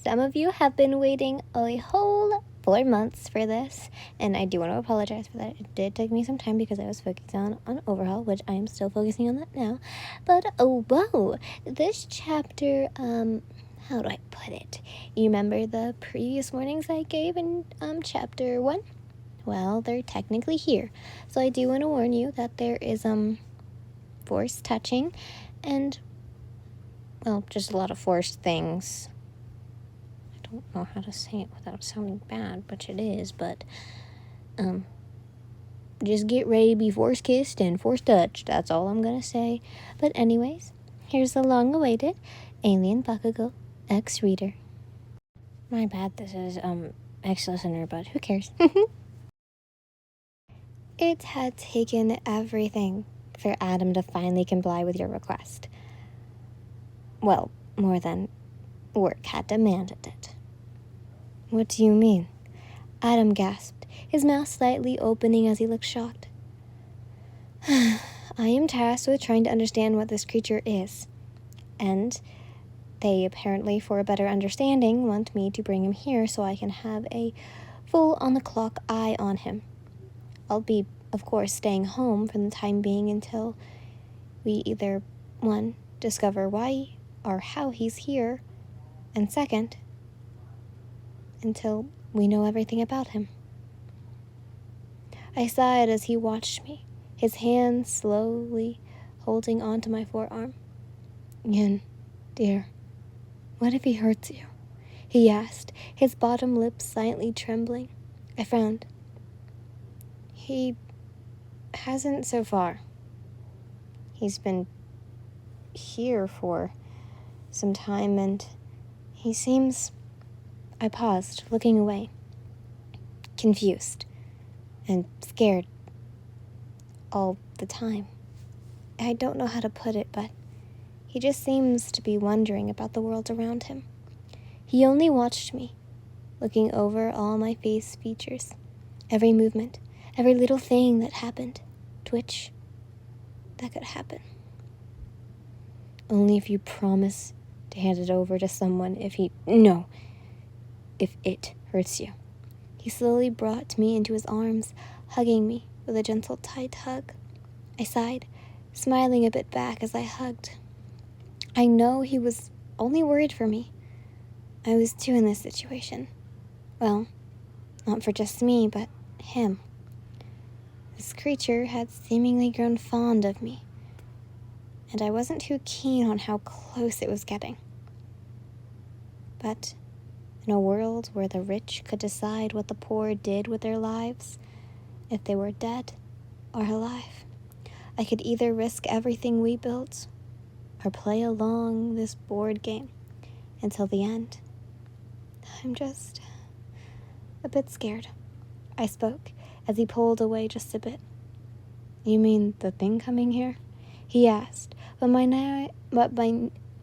Some of you have been waiting a whole 4 months for this, and I do want to apologize for that. It did take me some time because I was focusing on overhaul, which I am still focusing on that now. But oh whoa, this chapter, how do I put it? You remember the previous warnings I gave in chapter 1? Well, they're technically here. So I do want to warn you that there is forced touching and, well, just a lot of forced things. I don't know how to say it without sounding bad, which it is, but just get ready to be force kissed and force touched. That's all I'm gonna say. But anyways, here's the long-awaited Alien Bakugo X Reader. My bad, this is X Listener, but who cares? It had taken everything for Adam to finally comply with your request. Well, more than work had demanded it. What do you mean? Adam gasped, his mouth slightly opening as he looked shocked. I am tasked with trying to understand what this creature is, and they apparently, for a better understanding, want me to bring him here so I can have a full on-the-clock eye on him. I'll be, of course, staying home for the time being until we either, 1, discover why or how he's here, and 2nd, until we know everything about him. I sighed as he watched me, his hand slowly holding onto my forearm. Yin, dear, what if he hurts you? He asked, his bottom lip slightly trembling. I frowned. He hasn't so far. He's been here for some time, and he seems... I paused, looking away, confused and scared all the time. I don't know how to put it, but he just seems to be wondering about the world around him. He only watched me, looking over all my face features, every movement, every little thing that happened, twitch, that could happen. Only if you promise to hand it over to someone if it hurts you. He slowly brought me into his arms, hugging me with a gentle, tight hug. I sighed, smiling a bit back as I hugged. I know he was only worried for me. I was too in this situation. Well, not for just me, but him. This creature had seemingly grown fond of me, and I wasn't too keen on how close it was getting. But in a world where the rich could decide what the poor did with their lives, if they were dead or alive, I could either risk everything we built or play along this board game until the end. I'm just a bit scared, I spoke as he pulled away just a bit. You mean the thing coming here? He asked, but my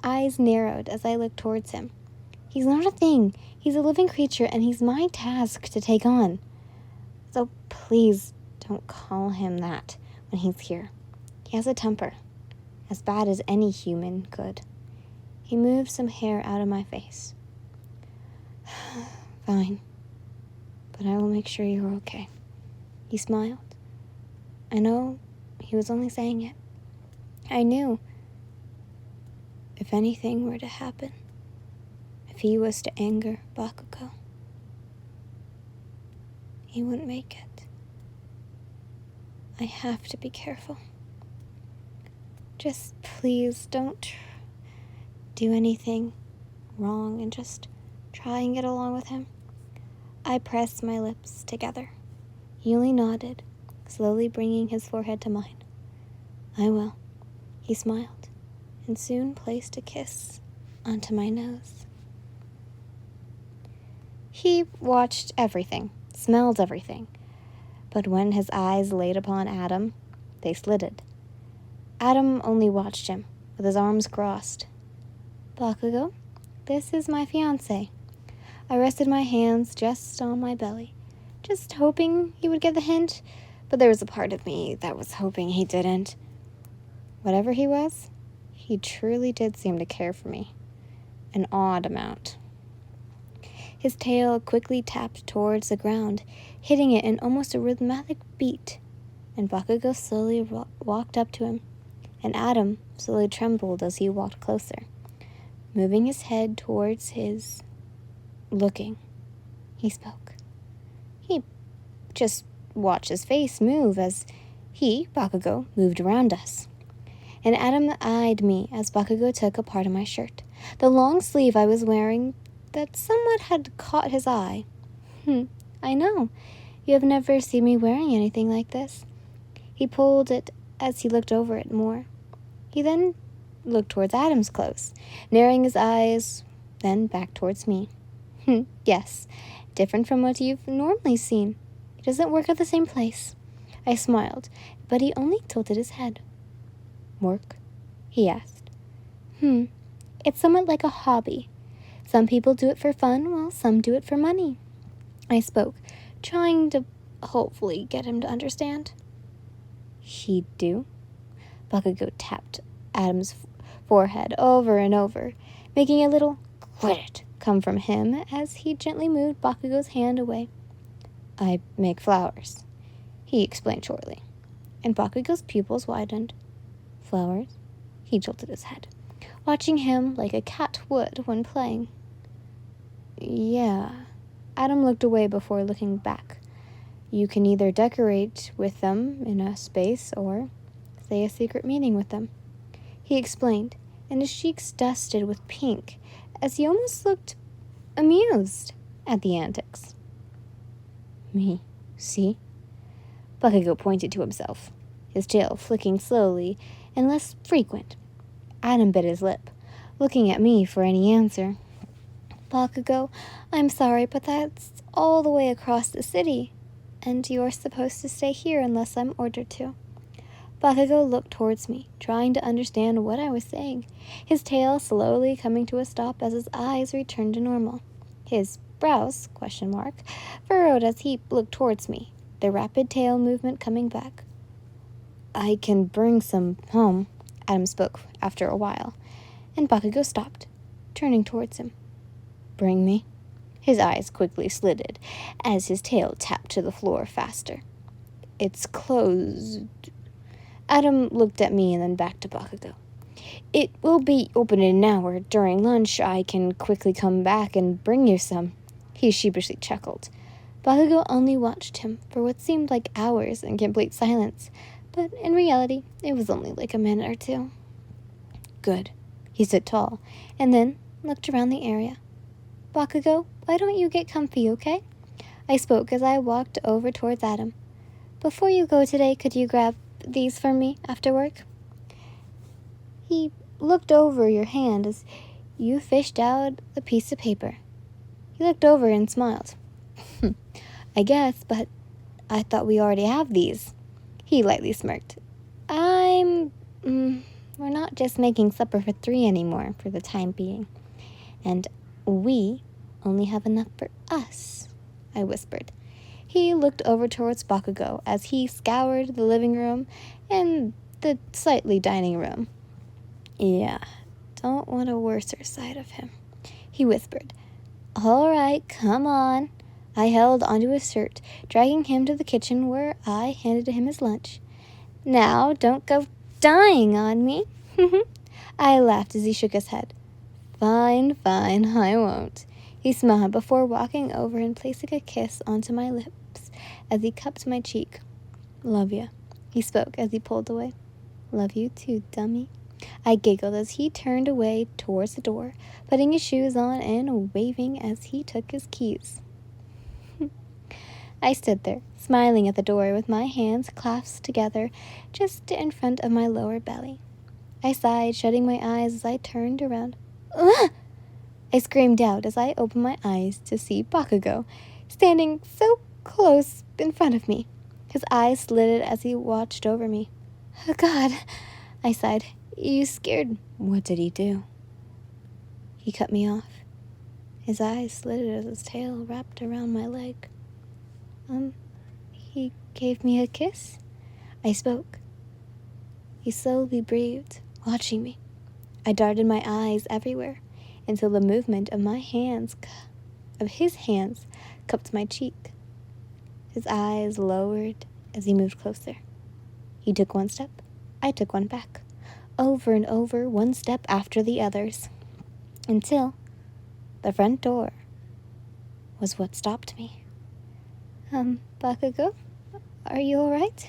eyes narrowed as I looked towards him. He's not a thing. He's a living creature, and he's my task to take on. So please don't call him that when he's here. He has a temper, as bad as any human could. He moved some hair out of my face. Fine, but I will make sure you're okay. He smiled. I know he was only saying it. I knew if anything were to happen, if he was to anger Bakugo, he wouldn't make it. I have to be careful. Just please don't do anything wrong and just try and get along with him. I pressed my lips together. He only nodded, slowly bringing his forehead to mine. I will. He smiled, and soon placed a kiss onto my nose. He watched everything, smelled everything, but when his eyes laid upon Adam, they slitted. Adam only watched him, with his arms crossed. Bakugo, this is my fiancé. I rested my hands just on my belly, just hoping he would get the hint, but there was a part of me that was hoping he didn't. Whatever he was, he truly did seem to care for me. An odd amount. His tail quickly tapped towards the ground, hitting it in almost a rhythmic beat, and Bakugo slowly walked up to him, and Adam slowly trembled as he walked closer, moving his head towards his. Looking. He spoke. He just watched his face move as he, Bakugo, moved around us. And Adam eyed me as Bakugo took a part of my shirt, the long sleeve I was wearing that somewhat had caught his eye. I know. You have never seen me wearing anything like this. He pulled it as he looked over it more. He then looked towards Adam's clothes, narrowing his eyes, then back towards me. Yes, different from what you've normally seen. He doesn't work at the same place. I smiled, but he only tilted his head. Work? He asked. It's somewhat like a hobby. Some people do it for fun, while some do it for money. I spoke, trying to hopefully get him to understand. He'd do? Bakugo tapped Adam's forehead over and over, making a little "quit it" come from him as he gently moved Bakugo's hand away. I make flowers, he explained shortly, and Bakugo's pupils widened. Flowers? He jolted his head, watching him like a cat would when playing. Yeah. Adam looked away before looking back. You can either decorate with them in a space or say a secret meaning with them, he explained, and his cheeks dusted with pink as he almost looked amused at the antics. Me, see? Bakugo pointed to himself, his tail flicking slowly and less frequent. Adam bit his lip, looking at me for any answer. Bakugo, I'm sorry, but that's all the way across the city, and you're supposed to stay here unless I'm ordered to. Bakugo looked towards me, trying to understand what I was saying, his tail slowly coming to a stop as his eyes returned to normal. His brows, furrowed as he looked towards me, the rapid tail movement coming back. I can bring some home, Adam spoke after a while, and Bakugo stopped, turning towards him. Bring me? His eyes quickly slitted as his tail tapped to the floor faster. It's closed. Adam looked at me and then back to Bakugo. It will be open in an hour. During lunch, I can quickly come back and bring you some. He sheepishly chuckled. Bakugo only watched him for what seemed like hours in complete silence, but in reality, it was only like a minute or two. Good. He stood tall, and then looked around the area. Bakugo, why don't you get comfy, okay? I spoke as I walked over towards Adam. Before you go today, could you grab these for me after work? He looked over your hand as you fished out a piece of paper. He looked over and smiled. I guess, but I thought we already have these. He lightly smirked. We're not just making supper for 3 anymore for the time being. And we only have enough for us, I whispered. He looked over towards Bakugo as he scoured the living room and the slightly dining room. Yeah, don't want a worser side of him, he whispered. All right, come on. I held onto his shirt, dragging him to the kitchen where I handed him his lunch. Now, don't go dying on me. I laughed as he shook his head. Fine, I won't. He smiled before walking over and placing a kiss onto my lips as he cupped my cheek. Love ya, he spoke as he pulled away. Love you too, dummy. I giggled as he turned away towards the door, putting his shoes on and waving as he took his keys. I stood there, smiling at the door with my hands clasped together just in front of my lower belly. I sighed, shutting my eyes as I turned around. Ugh! I screamed out as I opened my eyes to see Bakugo, standing so close in front of me. His eyes slitted as he watched over me. Oh, God, I sighed. You scared. What did he do? He cut me off. His eyes slitted as his tail wrapped around my leg. He gave me a kiss. I spoke. He slowly breathed, watching me. I darted my eyes everywhere until the movement of my hands of his hands cupped my cheek. His eyes lowered as he moved closer. He took one step, I took one back, over and over, one step after the others, until the front door was what stopped me. Bakugo, are you all right?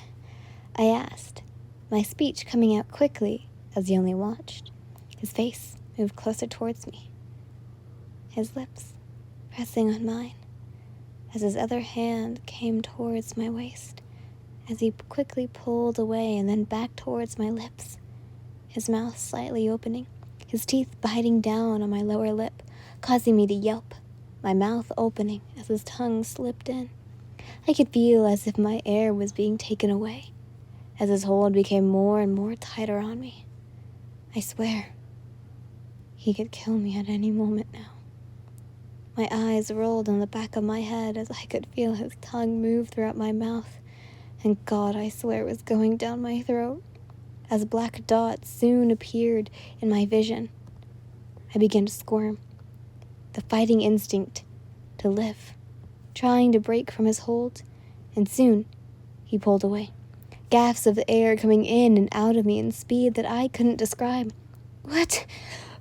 I asked, my speech coming out quickly as he only watched. His face moved closer towards me, his lips pressing on mine, as his other hand came towards my waist, as he quickly pulled away and then back towards my lips, his mouth slightly opening, his teeth biting down on my lower lip, causing me to yelp, my mouth opening as his tongue slipped in. I could feel as if my air was being taken away, as his hold became more and more tighter on me. I swear, he could kill me at any moment now. My eyes rolled on the back of my head as I could feel his tongue move throughout my mouth, and God, I swear, it was going down my throat. As black dots soon appeared in my vision, I began to squirm, the fighting instinct to live, trying to break from his hold, and soon he pulled away. Gasps of air coming in and out of me in speed that I couldn't describe. What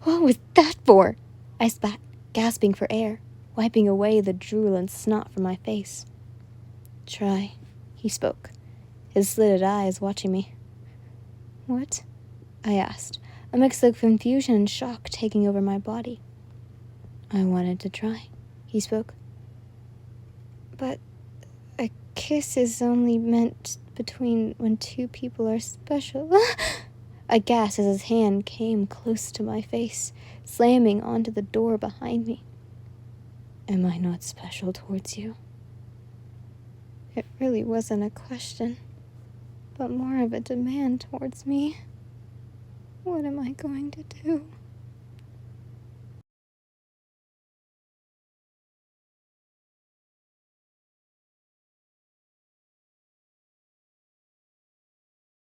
was that for? I spat, gasping for air, wiping away the drool and snot from my face. Try, he spoke, his slitted eyes watching me. What? I asked, a mix of confusion and shock taking over my body. I wanted to try, he spoke. But a kiss is only meant between when two people are special. I gasped as his hand came close to my face, slamming onto the door behind me. Am I not special towards you? It really wasn't a question, but more of a demand towards me. What am I going to do?